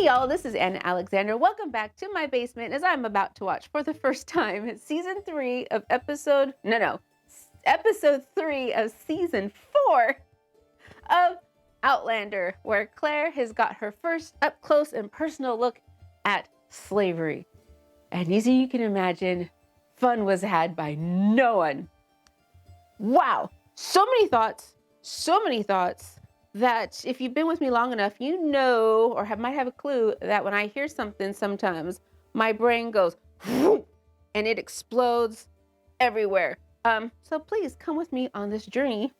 y'all, this is Anna Alexander. Welcome back to my basement as I'm about to watch for the first time season 3 of episode 3 of season 4 of Outlander, where Claire has got her first up close and personal look at slavery. And as you can imagine, fun was had by no one. Wow, so many thoughts that if you've been with me long enough, you know, or might have a clue that when I hear something, sometimes my brain goes and it explodes everywhere. So please come with me on this journey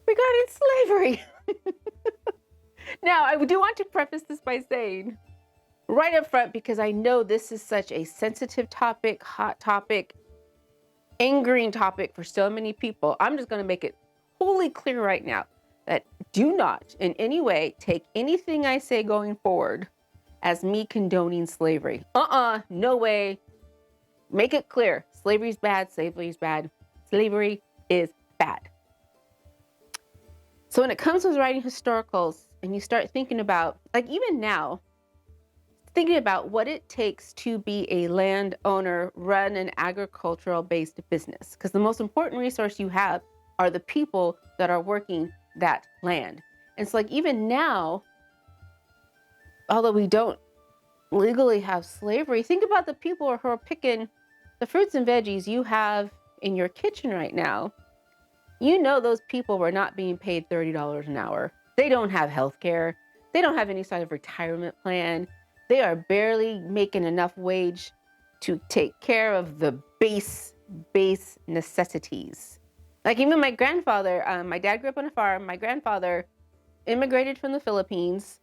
regarding slavery. Now, I do want to preface this by saying right up front, because I know this is such a sensitive topic, hot topic, angering topic for so many people. I'm just going to make it wholly clear right now that do not in any way take anything I say going forward as me condoning slavery. No way. Make it clear. Slavery is bad. Slavery is bad. Slavery is bad. So when it comes to writing historicals and you start thinking about, like even now, thinking about what it takes to be a landowner, run an agricultural based business, because the most important resource you have are the people that are working that land. And so like even now, although we don't legally have slavery, think about the people who are picking the fruits and veggies you have in your kitchen right now. You know those people were not being paid $30 an hour. They don't have health care. They don't have any sort of retirement plan. They are barely making enough wage to take care of the base necessities. Like even my grandfather, my dad grew up on a farm. My grandfather immigrated from the Philippines,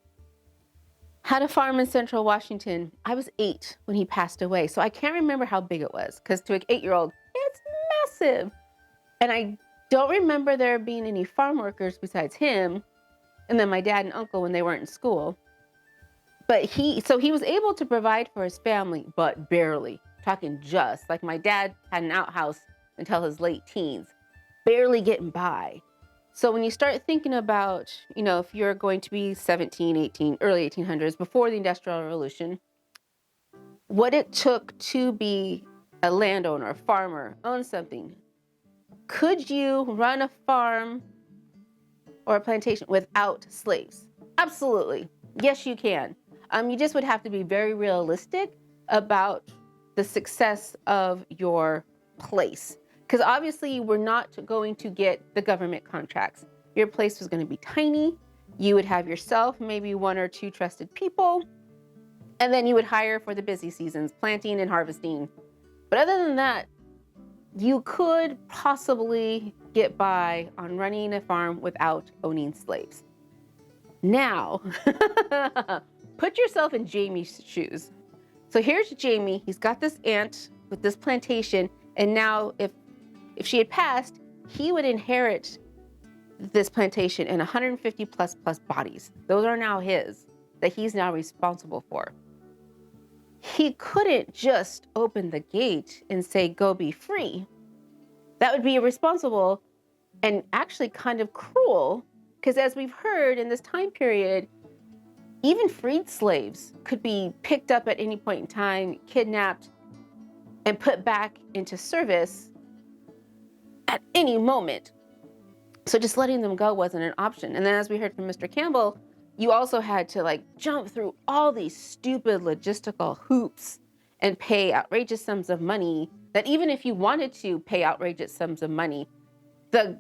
had a farm in Central Washington. I was 8 when he passed away. So I can't remember how big it was, because to an 8-year-old, it's massive. And I don't remember there being any farm workers besides him and then my dad and uncle when they weren't in school. But he was able to provide for his family, but barely. Talking just like my dad had an outhouse until his late teens, barely getting by. So when you start thinking about, if you're going to be 17, 18, early 1800s, before the Industrial Revolution, what it took to be a landowner, a farmer, own something. Could you run a farm or a plantation without slaves? Absolutely. Yes, you can. You just would have to be very realistic about the success of your place. Because obviously you were not going to get the government contracts. Your place was going to be tiny. You would have yourself, maybe 1 or 2 trusted people. And then you would hire for the busy seasons, planting and harvesting. But other than that, you could possibly get by on running a farm without owning slaves. Now, put yourself in Jamie's shoes. So here's Jamie. He's got this aunt with this plantation. And now if she had passed, he would inherit this plantation and 150 plus bodies. Those are now his, that he's now responsible for. He couldn't just open the gate and say, go be free. That would be irresponsible and actually kind of cruel, because as we've heard in this time period, even freed slaves could be picked up at any point in time, kidnapped, and put back into service at any moment. So just letting them go wasn't an option. And then as we heard from Mr. Campbell, you also had to jump through all these stupid logistical hoops and pay outrageous sums of money that even if you wanted to pay outrageous sums of money, the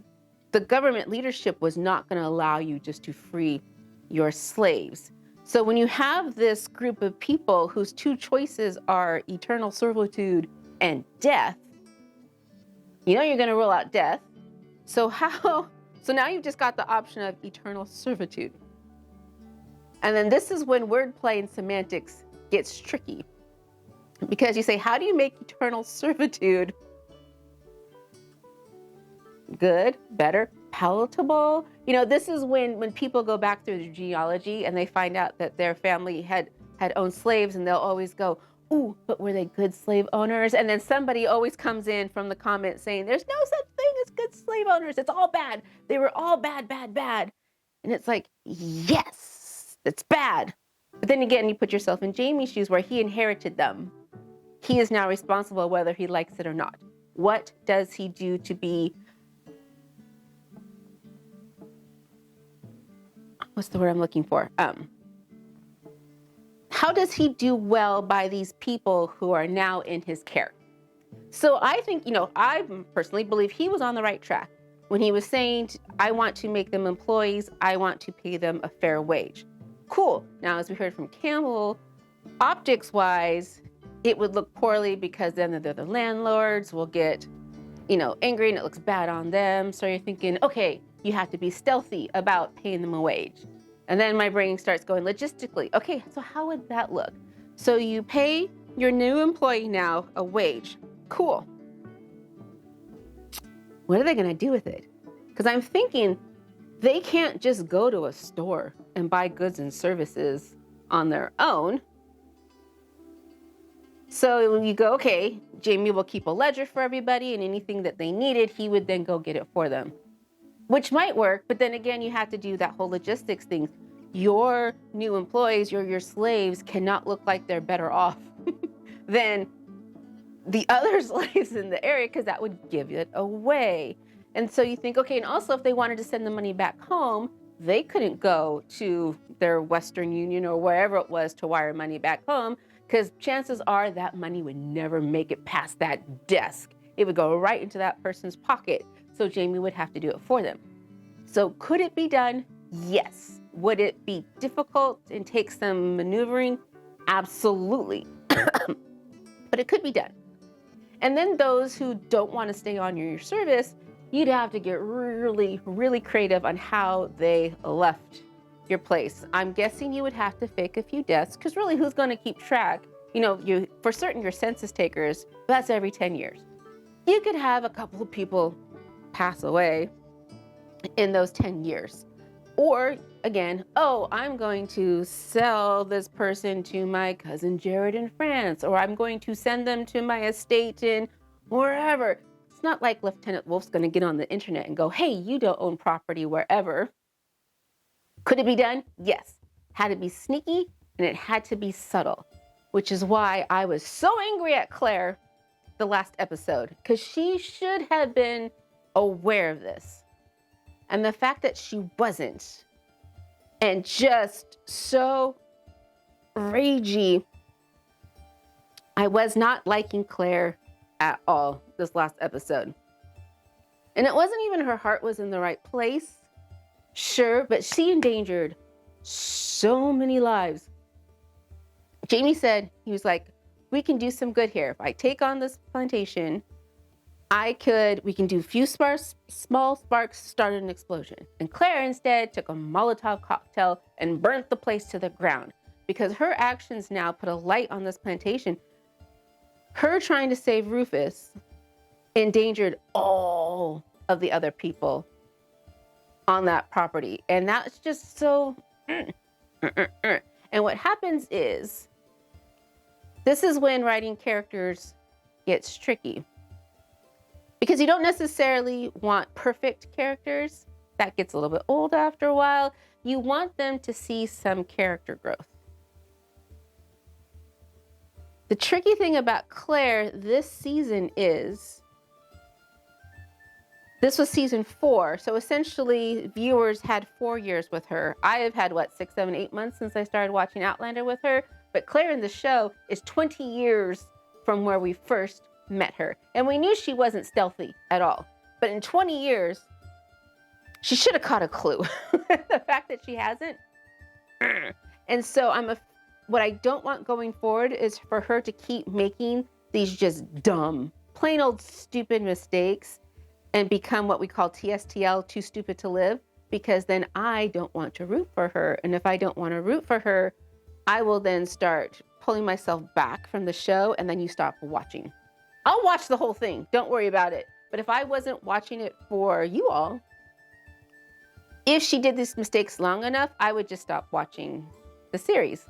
government leadership was not going to allow you just to free your slaves. So when you have this group of people whose 2 choices are eternal servitude and death, you're going to rule out death. So now you've just got the option of eternal servitude. And then this is when wordplay and semantics gets tricky. Because you say, how do you make eternal servitude good, better, palatable? This is when people go back through their genealogy and they find out that their family had owned slaves, and they'll always go, ooh, but were they good slave owners? And then somebody always comes in from the comments saying, there's no such thing as good slave owners. It's all bad. They were all bad. And it's like, yes, it's bad. But then again, you put yourself in Jamie's shoes where he inherited them. He is now responsible whether he likes it or not. What does he do to be, what's the word I'm looking for? How does he do well by these people who are now in his care? So I think, I personally believe he was on the right track when he was saying, I want to make them employees. I want to pay them a fair wage. Cool. Now, as we heard from Campbell, optics-wise, it would look poorly because then the landlords will get, angry and it looks bad on them. So you're thinking, okay, you have to be stealthy about paying them a wage. And then my brain starts going logistically. Okay, so how would that look? So you pay your new employee now a wage. Cool. What are they going to do with it? Because I'm thinking they can't just go to a store and buy goods and services on their own. So you go, okay, Jamie will keep a ledger for everybody, and anything that they needed, he would then go get it for them, which might work. But then again, you have to do that whole logistics thing. Your new employees, your slaves cannot look like they're better off than the other slaves in the area, because that would give it away. And so you think, okay, and also if they wanted to send the money back home, they couldn't go to their Western Union or wherever it was to wire money back home, because chances are that money would never make it past that desk. It would go right into that person's pocket. So Jamie would have to do it for them. So could it be done? Yes. Would it be difficult and take some maneuvering? Absolutely. But it could be done. And then those who don't want to stay on your service, you'd have to get really, really creative on how they left your place. I'm guessing you would have to fake a few deaths, because really, who's going to keep track? For certain, your census takers, that's every 10 years. You could have a couple of people pass away in those 10 years. Or again, I'm going to sell this person to my cousin Jared in France, or I'm going to send them to my estate in wherever. It's not like Lieutenant Wolf's going to get on the internet and go, hey, you don't own property wherever. Could it be done? Yes. Had to be sneaky, and it had to be subtle, which is why I was so angry at Claire the last episode, because she should have been aware of this. And the fact that she wasn't, and just so ragey, I was not liking Claire at all this last episode. And it wasn't even her heart was in the right place. Sure, but she endangered so many lives. Jamie said, he was like, we can do some good here. If I take on this plantation, we can do a few small sparks, start an explosion. And Claire instead took a Molotov cocktail and burnt the place to the ground, because her actions now put a light on this plantation. Her trying to save Rufus endangered all of the other people on that property. And that's just so... And what happens is, this is when writing characters gets tricky. Because you don't necessarily want perfect characters. That gets a little bit old after a while. You want them to see some character growth. The tricky thing about Claire this season is, this was season 4. So essentially viewers had 4 years with her. I have had 6, 7, 8 months since I started watching Outlander with her. But Claire in the show is 20 years from where we first met her. And we knew she wasn't stealthy at all. But in 20 years, she should have caught a clue. The fact that she hasn't. And so what I don't want going forward is for her to keep making these just dumb, plain old stupid mistakes and become what we call TSTL, too stupid to live, because then I don't want to root for her. And if I don't want to root for her, I will then start pulling myself back from the show, and then you stop watching. I'll watch the whole thing. Don't worry about it. But if I wasn't watching it for you all, if she did these mistakes long enough, I would just stop watching the series.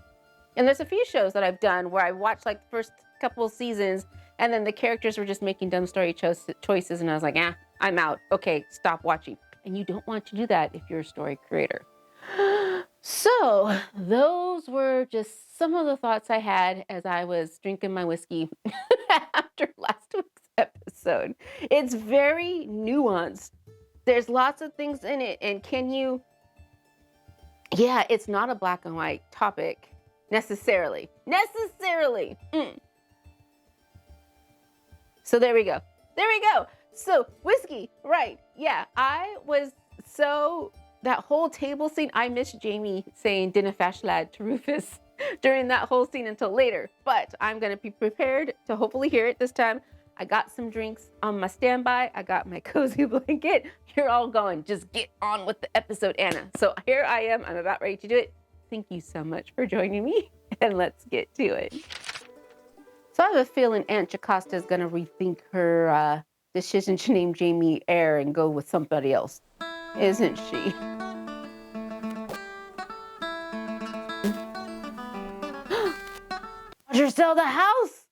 And there's a few shows that I've done where I watched the first couple of seasons, and then the characters were just making dumb story choices, and I was like, I'm out. Okay, stop watching. And you don't want to do that if you're a story creator. So those were just some of the thoughts I had as I was drinking my whiskey after last week's episode. It's very nuanced. There's lots of things in it. And yeah, it's not a black and white topic necessarily. So there we go. So whiskey, right. Yeah, that whole table scene, I missed Jamie saying Dinna Fash Lad to Rufus during that whole scene until later. But I'm going to be prepared to hopefully hear it this time. I got some drinks on my standby. I got my cozy blanket. You're all going, just get on with the episode, Anna. So here I am. I'm about ready to do it. Thank you so much for joining me. And let's get to it. So I have a feeling Aunt Jocasta is going to rethink her decision to name Jamie Eyre and go with somebody else. Isn't she? Roger, sell the house!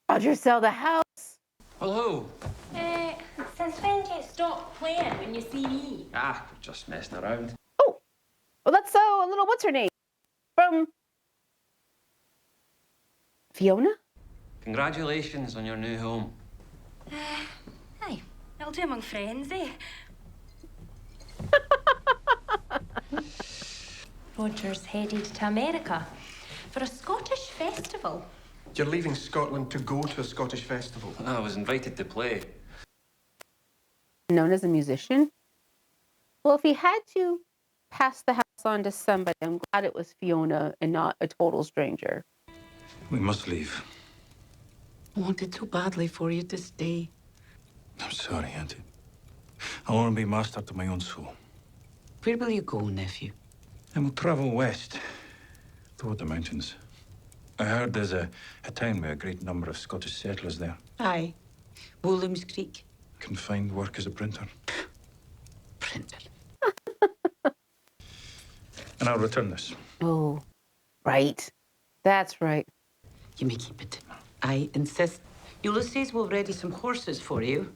Roger, sell the house! Hello. Since when do you stop playing when you see me? Just messing around. Oh, well, that's a little, what's her name? From Fiona? Congratulations on your new home. Aye, I'll do among friends, eh? Roger's headed to America for a Scottish festival. You're leaving Scotland to go to a Scottish festival? I was invited to play. Known as a musician? Well, if he had to pass the house on to somebody, I'm glad it was Fiona and not a total stranger. We must leave. I wanted so badly for you to stay. I'm sorry, Auntie. I want to be master to my own soul. Where will you go, nephew? And we'll travel west, toward the mountains. I heard there's a town with a great number of Scottish settlers there. Aye. Woolham's Creek. Can find work as a printer. Printer. And I'll return this. Oh, right. That's right. You may keep it. I insist. Ulysses will ready some horses for you.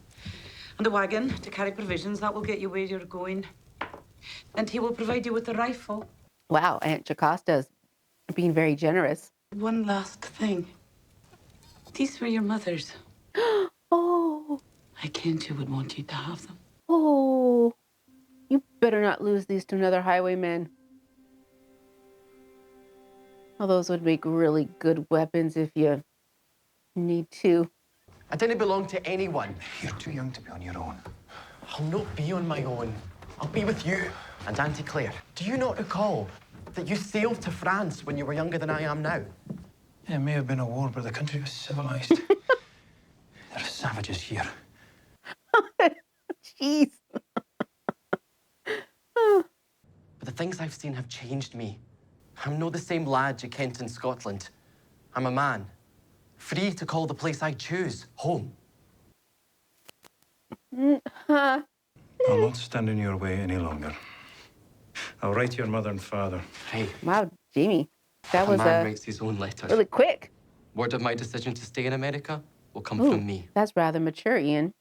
And a wagon to carry provisions. That will get you where you're going. And he will provide you with a rifle. Wow, Aunt Jocasta's being very generous. One last thing. These were your mother's. Oh, I kened you would want you to have them. oh. You better not lose these to another highwayman. Well, those would make really good weapons if you need to. I didn't belong to anyone. You're too young to be on your own. I'll not be on my own. I'll be with you and Auntie Claire. Do you not recall that you sailed to France when you were younger than I am now? Yeah, it may have been a war, but the country was civilized. There are savages here. Jeez. But the things I've seen have changed me. I'm no the same lad you kent in Scotland. I'm a man, free to call the place I choose home. I'll not stand in your way any longer. I'll write to your mother and father. Hey, Wow, Jamie. That was a man writes his own letters. really quick. Word of my decision to stay in America will come Ooh, from me. that's rather mature, Ian.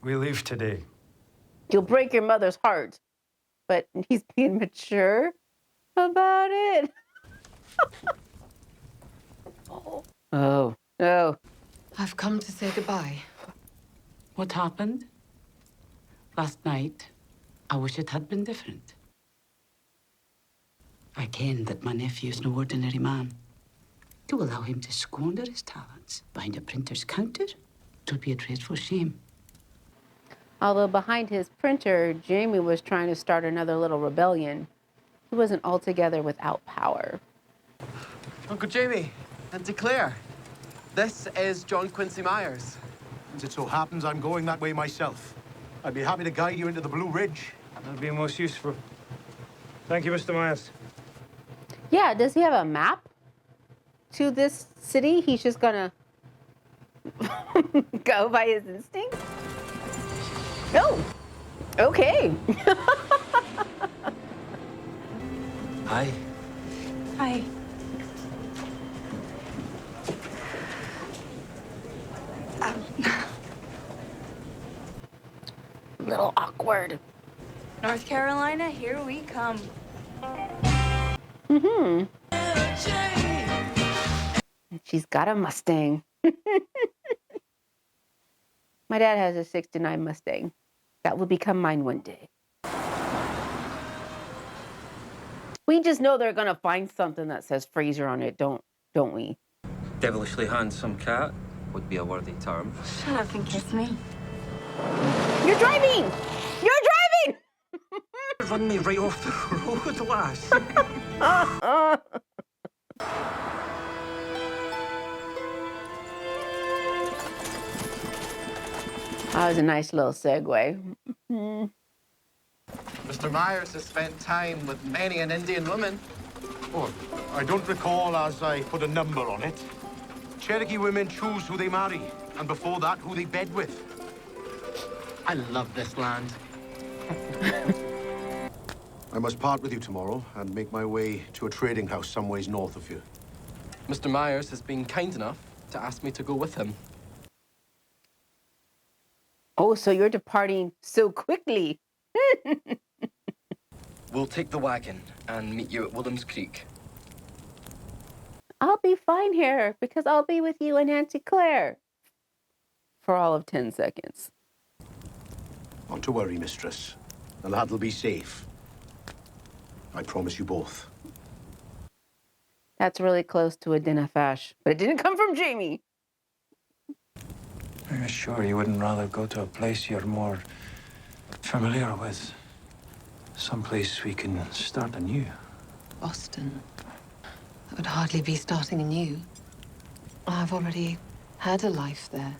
We leave today. You'll break your mother's heart. But he's being mature about it. Oh, no. I've come to say goodbye. What happened? Last night, I wish it had been different. I ken that my nephew's no ordinary man. To allow him to squander his talents behind a printer's counter, it would be a dreadful shame. Although behind his printer, Jamie was trying to start another little rebellion. He wasn't altogether without power. Uncle Jamie, Auntie Claire, this is John Quincy Myers. As it so happens, I'm going that way myself. I'd be happy to guide you into the Blue Ridge. That'd be most useful. Thank you, Mr. Myers. Yeah, does he have a map to this city? He's just gonna go by his instinct? Oh, okay. Hi. Hi. Little awkward. North Carolina, here we come. Mm-hmm. She's got a Mustang. My dad has a 69 Mustang. That will become mine one day. We just know they're gonna find something that says Fraser on it, don't we? Devilishly handsome cat would be a worthy term. Shut up and kiss me. You're driving! You're driving! Run me right off the road, lass. That was a nice little segue. Mr. Myers has spent time with many an Indian woman. Oh, I don't recall as I put a number on it. Cherokee women choose who they marry, and before that, who they bed with. I love this land. I must part with you tomorrow and make my way to a trading house some ways north of here. Mr. Myers has been kind enough to ask me to go with him. Oh, so you're departing so quickly. We'll take the wagon and meet you at Williams Creek. I'll be fine here because I'll be with you and Auntie Claire for all of 10 seconds. Not to worry, mistress. The lad'll be safe. I promise you both. That's really close to a dinner fash, but it didn't come from Jamie. Are you sure you wouldn't rather go to a place you're more familiar with? Someplace we can start anew. Boston. That would hardly be starting anew. I've already had a life there.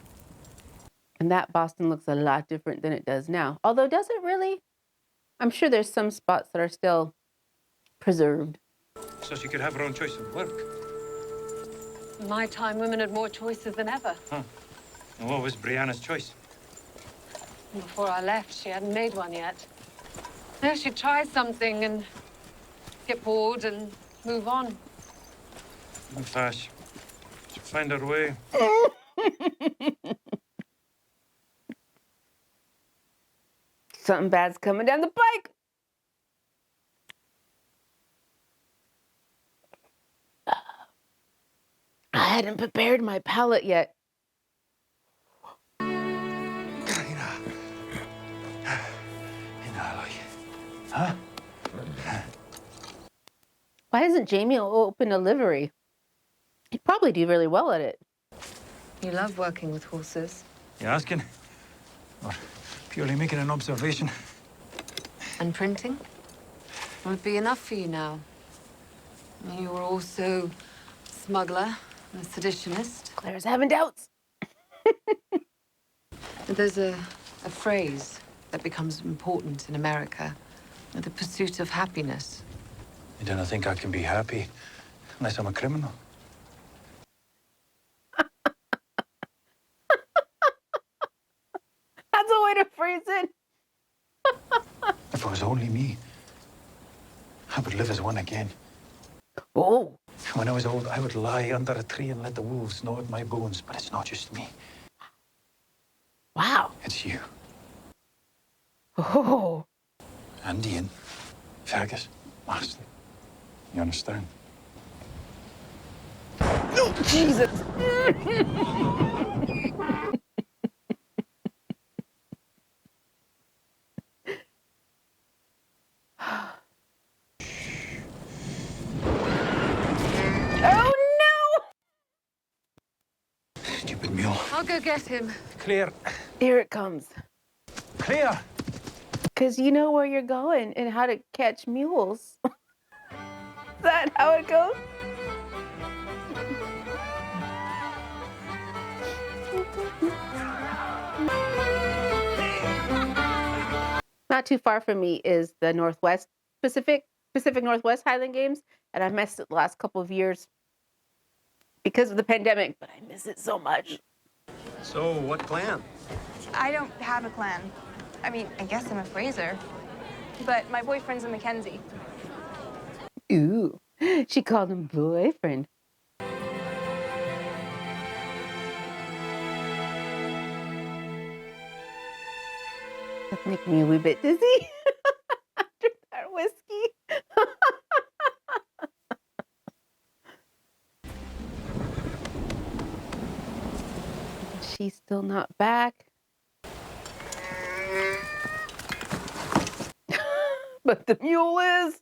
And that Boston looks a lot different than it does now. Although, does it really? I'm sure there's some spots that are still preserved. So she could have her own choice of work. In my time, women had more choices than ever. Huh. And what was Brianna's choice? Before I left, she hadn't made one yet. No, she'd try something and get bored and move on. Fash. She'd find her way. Something bad's coming down the pike. I hadn't prepared my palate yet. Huh? Why hasn't Jamie opened a livery? He'd probably do really well at it. You love working with horses. You asking? Or purely making an observation? And printing? Would be enough for you now. You were also a smuggler, a seditionist. Claire's having doubts. There's a phrase that becomes important in America. The pursuit of happiness. You don't think I can be happy unless I'm a criminal? That's a way to phrase it. If it was only me, I would live as one again. Oh. When I was old, I would lie under a tree and let the wolves gnaw at my bones. But it's not just me. Wow. It's you. Oh. And Ian. Fergus. Marston. You understand? Oh, Jesus. Oh, no! Stupid mule. I'll go get him. Claire. Here it comes. Claire! Because you know where you're going and how to catch mules. Is that how it goes? Not too far from me is the Pacific Northwest Highland Games, and I've missed it the last couple of years because of the pandemic, but I miss it so much. So, what clan? I don't have a clan. I mean, I guess I'm a Fraser. But my boyfriend's a Mackenzie. Ooh, she called him boyfriend. That's making me a wee bit dizzy. She's still not back. But the mule is.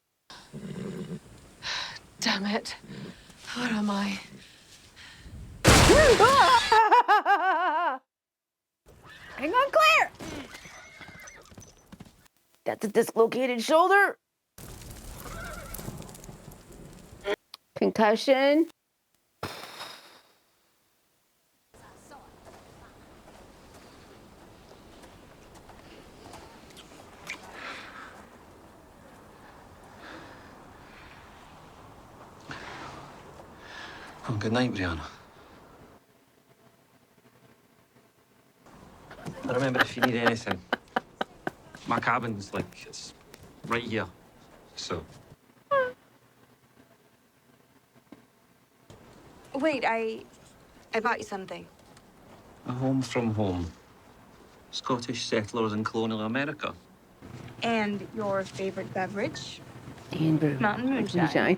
Damn it. Where am I? Hang on, Claire. That's a dislocated shoulder. Concussion. Oh, good night, Brianna. I remember if you need anything. My cabin's it's right here. So. Wait, I bought you something. A home from home. Scottish settlers in colonial America. And your favorite beverage? Andrew. Mountain moonshine.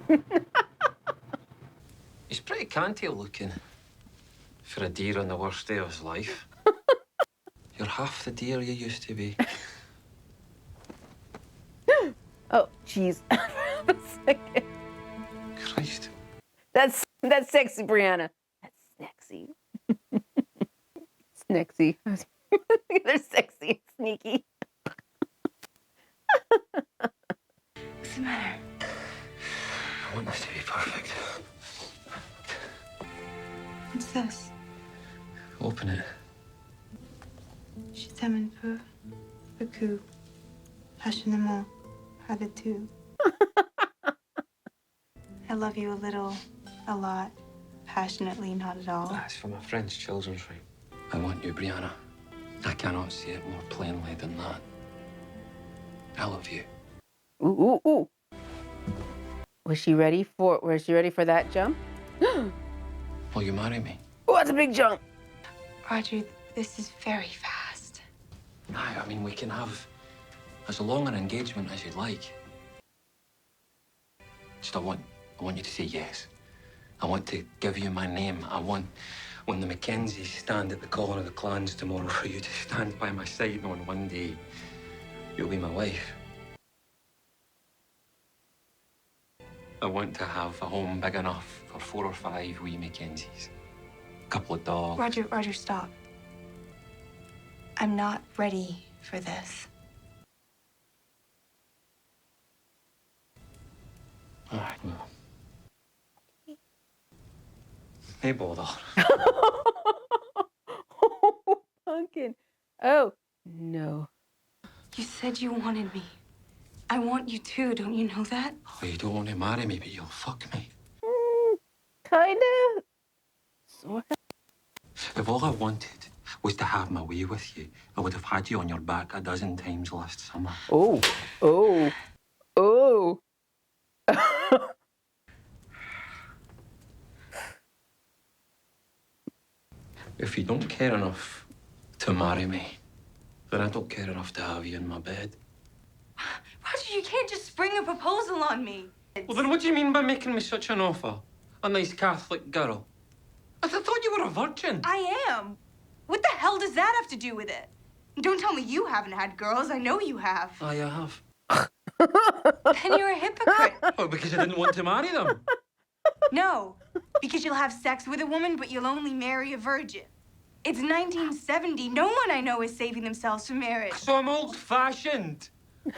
He's pretty canty looking for a deer on the worst day of his life. You're half the deer you used to be. Oh, jeez. A second. Christ. That's sexy, Brianna. That's sexy. Snexy. They're sexy and sneaky. What's the matter? I want this to be perfect. What's this? Open it. Je t'aime peu, beaucoup, passionnément, pas du tout. I love you a little, a lot, passionately, not at all. That's for my French children's rhyme. I want you, Brianna. I cannot say it more plainly than that. I love you. Ooh, ooh, ooh. Was she ready for that jump? Will you marry me? Oh, that's a big jump. Roger, this is very fast. Aye, I mean, we can have as long an engagement as you'd like. Just I want you to say yes. I want to give you my name. I want, when the Mackenzies stand at the calling of the clans tomorrow, for you to stand by my side knowing one day you'll be my wife. I want to have a home big enough for 4 or 5 wee Mackenzies. A couple of dogs. Roger, stop. I'm not ready for this. All right, well. Hey, bother. Oh, pumpkin. Oh, no. You said you wanted me. I want you too, don't you know that? Oh, you don't want to marry me, but you'll fuck me. Kinda. Sort of. If all I wanted was to have my way with you, I would have had you on your back a dozen times last summer. Oh, oh, oh. If you don't care enough to marry me, then I don't care enough to have you in my bed. Roger, you can't just spring a proposal on me. Well, then what do you mean by making me such an offer? A nice Catholic girl? I thought you were a virgin. I am. What the hell does that have to do with it? Don't tell me you haven't had girls. I know you have. Aye, I have. Then you're a hypocrite. Oh, because I didn't want to marry them. No, because you'll have sex with a woman, but you'll only marry a virgin. It's 1970. No one I know is saving themselves for marriage. So I'm old-fashioned.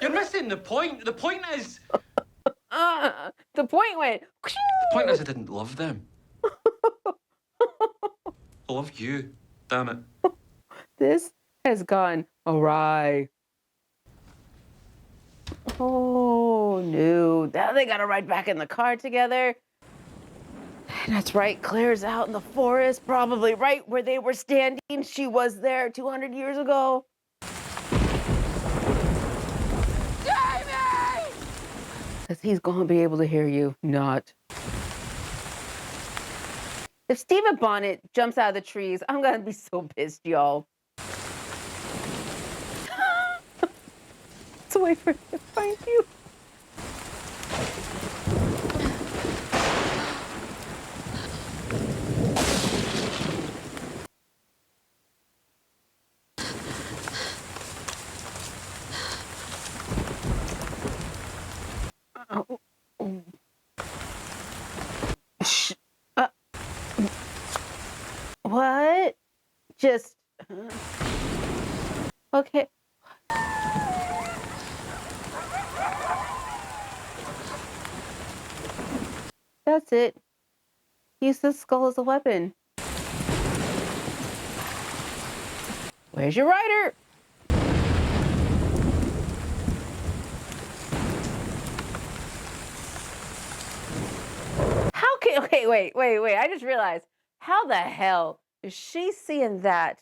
You're missing the point. The point is... The point went... The point is I didn't love them. I love you. Damn it. This has gone awry. Oh, no. Now they gotta ride back in the car together. That's right. Claire's out in the forest, probably right where they were standing. She was there 200 years ago. Jamie! Because he's gonna be able to hear you. Not. If Stephen Bonnet jumps out of the trees, I'm gonna be so pissed, y'all. Let's wait for him to find you. just... Okay. That's it. Use the skull as a weapon. Where's your rider? How can... Okay, wait. I just realized. How the hell is she seeing that?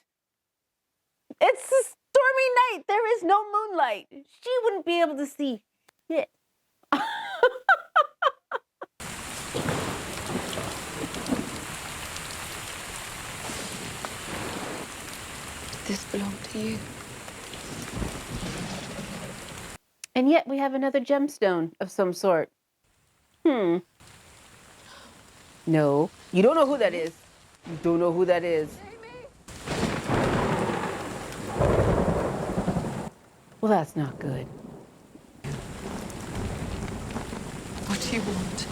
It's a stormy night. There is no moonlight. She wouldn't be able to see shit. This belonged to you. And yet we have another gemstone of some sort. No. You don't know who that is. You don't know who that is. Well, that's not good. What do you want?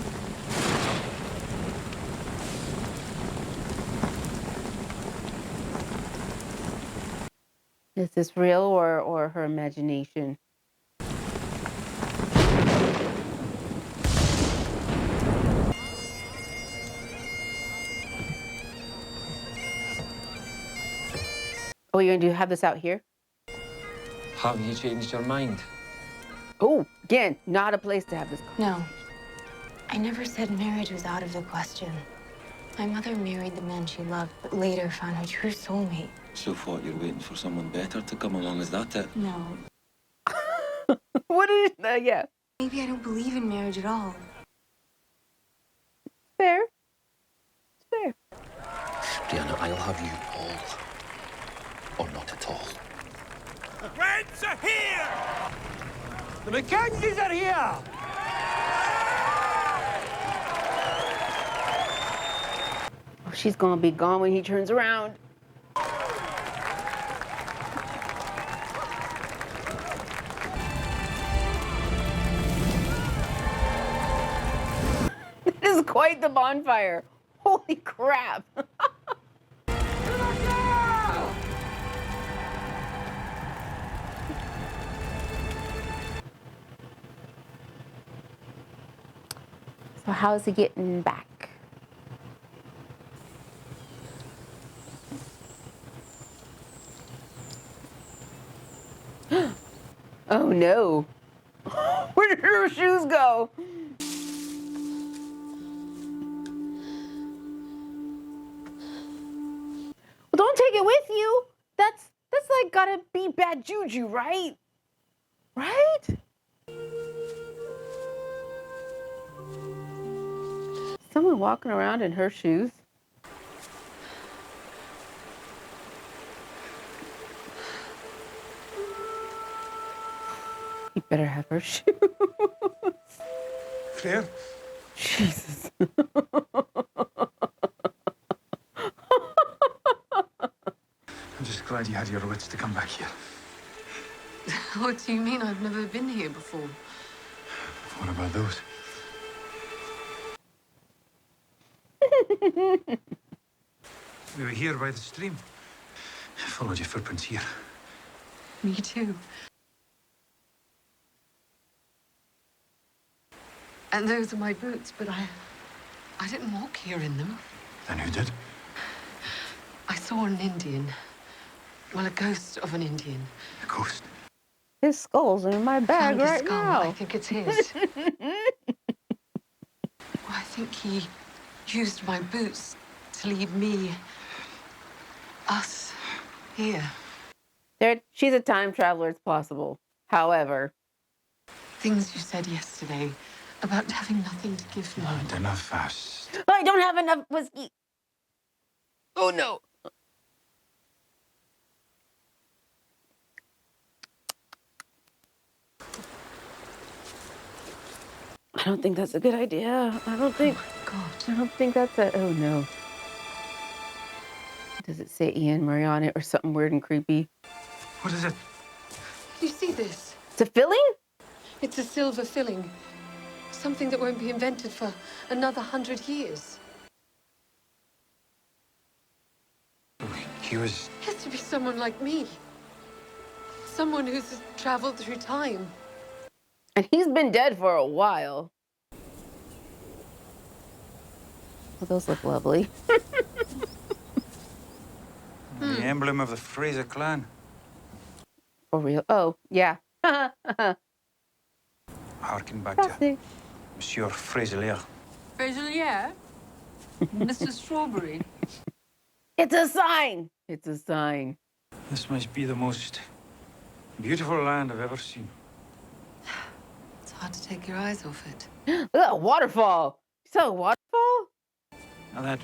Is this real or her imagination? Oh, you're going to have this out here? Have you changed your mind? Oh, again, not a place to have this. No. I never said marriage was out of the question. My mother married the man she loved, but later found her true soulmate. So what, you're waiting for someone better to come along, is that it? No. What is that? Yeah. Maybe I don't believe in marriage at all. Fair. It's fair. Brianna, I'll have you all. Or not at all. The Reds are here! The Mackenzies are here! Oh, she's gonna be gone when he turns around. This is quite the bonfire. Holy crap. So how's he getting back? Oh no. Where did her shoes go? Well, don't take it with you. That's like gotta be bad juju, right? Right? Someone walking around in her shoes? You better have her shoes. Claire? Jesus. I'm just glad you had your wits to come back here. What do you mean? I've never been here before. What about those? We were here by the stream. I followed your footprints here. Me too. And those are my boots, but I didn't walk here in them. Then who did? I saw an Indian. Well, a ghost of an Indian. A ghost. His skull's in my bag Found a right skull. now. I think it's his. I think he used my boots to lead me, us, here. She's a time traveler, it's possible. However. Things you said yesterday about having nothing to give me. Not enough fast. I don't have enough whiskey. Oh no. I don't think that's a good idea. I don't think. Oh my God. I don't think that's a. Oh no. Does it say Ian Murray on it or something weird and creepy? What is it? You see this? It's a filling? It's a silver filling. Something that won't be invented for another 100 years. Oh my He was... He has to be someone like me. Someone who's traveled through time. And he's been dead for a while. Oh, those look lovely. The emblem of the Fraser clan. For real? Oh, yeah. Harken back Classic. to Monsieur Fraser. Fraser, yeah? Mr. Strawberry. It's a sign. It's a sign. This must be the most beautiful land I've ever seen. It's hard to take your eyes off it. Look at that waterfall. You saw a waterfall? Now that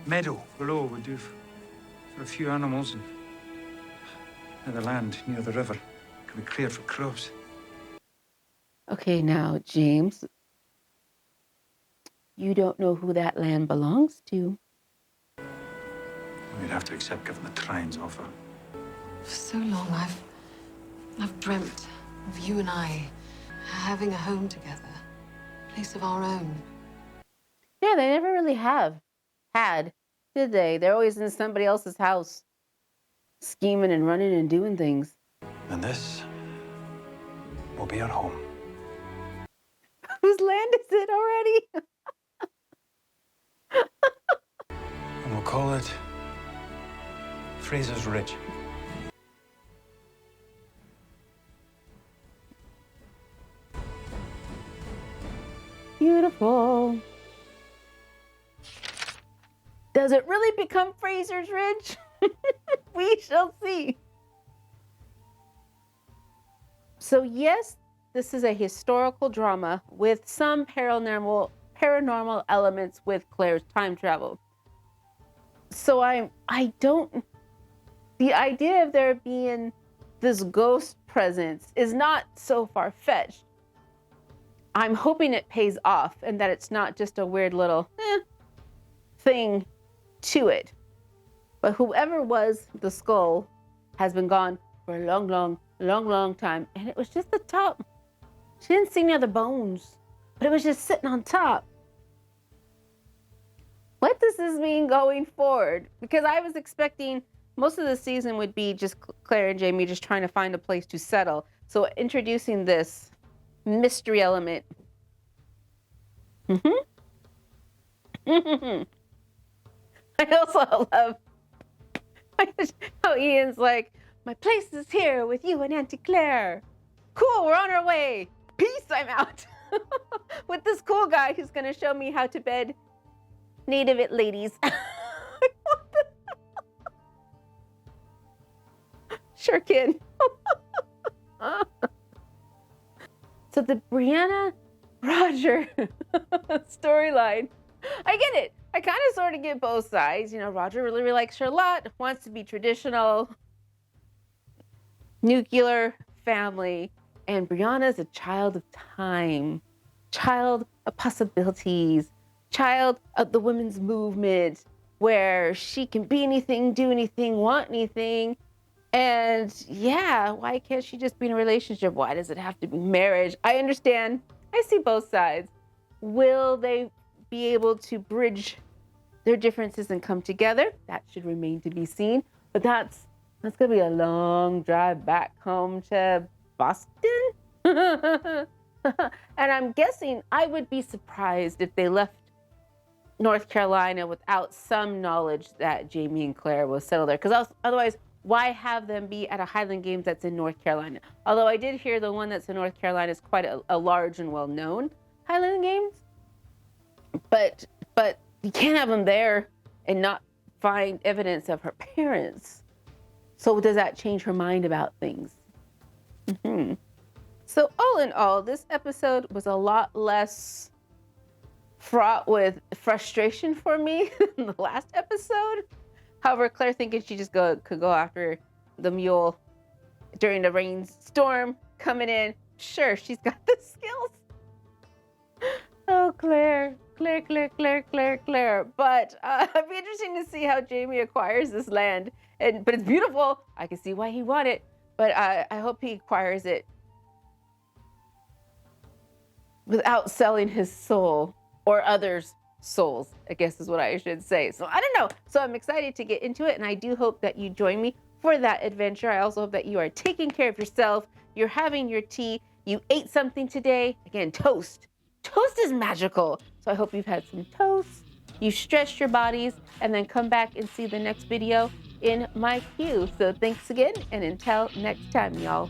meadow below would do for a few animals, and the land near the river could be cleared for crops. Okay, now, James, you don't know who that land belongs to. We'd have to accept given the Trine's offer. For so long, I've dreamt of you and I having a home together, a place of our own. Yeah, they never really had, did they? They're always in somebody else's house, scheming and running and doing things. And this will be our home. Whose land is it already? And we'll call it Fraser's Ridge. Beautiful. Does it really become Fraser's Ridge? We shall see. So yes, this is a historical drama with some paranormal elements with Claire's time travel. So the idea of there being this ghost presence is not so far-fetched. I'm hoping it pays off and that it's not just a weird little thing to it. But whoever was the skull has been gone for a long time. And it was just the top. She didn't see any other bones, but it was just sitting on top. What does this mean going forward? Because I was expecting most of the season would be just Claire and Jamie just trying to find a place to settle. So introducing this mystery element. I also love how Ian's like, my place is here with you and Auntie Claire. Cool, we're on our way. Peace, I'm out. With this cool guy who's going to show me how to bed native ladies. Sure can. So the Brianna Roger storyline, I get it. I kind of sort of get both sides. You know, Roger really likes her a lot, wants to be traditional, nuclear family. And Brianna's a child of time, child of possibilities, child of the women's movement, where she can be anything, do anything, want anything. And yeah, why can't she just be in a relationship? Why does it have to be marriage? I understand. I see both sides. Will they be able to bridge their differences and come together? That should remain to be seen. But that's going to be a long drive back home to Boston. And I'm guessing I would be surprised if they left North Carolina without some knowledge that Jamie and Claire will settle there. Because otherwise, why have them be at a Highland Games that's in North Carolina? Although I did hear the one that's in North Carolina is quite a large and well-known Highland Games. But you can't have them there and not find evidence of her parents. So does that change her mind about things? So all in all, this episode was a lot less fraught with frustration for me than the last episode. However, Claire thinking she just could go after the mule during the rainstorm coming in. Sure, she's got the skills. Oh, Claire. But it'd be interesting to see how Jamie acquires this land. But it's beautiful. I can see why he wanted it. But I hope he acquires it without selling his soul or others souls, I guess is what I should say. So I don't know. So I'm excited to get into it, and I do hope that you join me for that adventure. I also hope that you are taking care of yourself. You're having your tea. You ate something today. Again, toast. Toast is magical. So I hope you've had some toast. You've stretched your bodies, and then come back and see the next video in my queue. So thanks again, and until next time, y'all.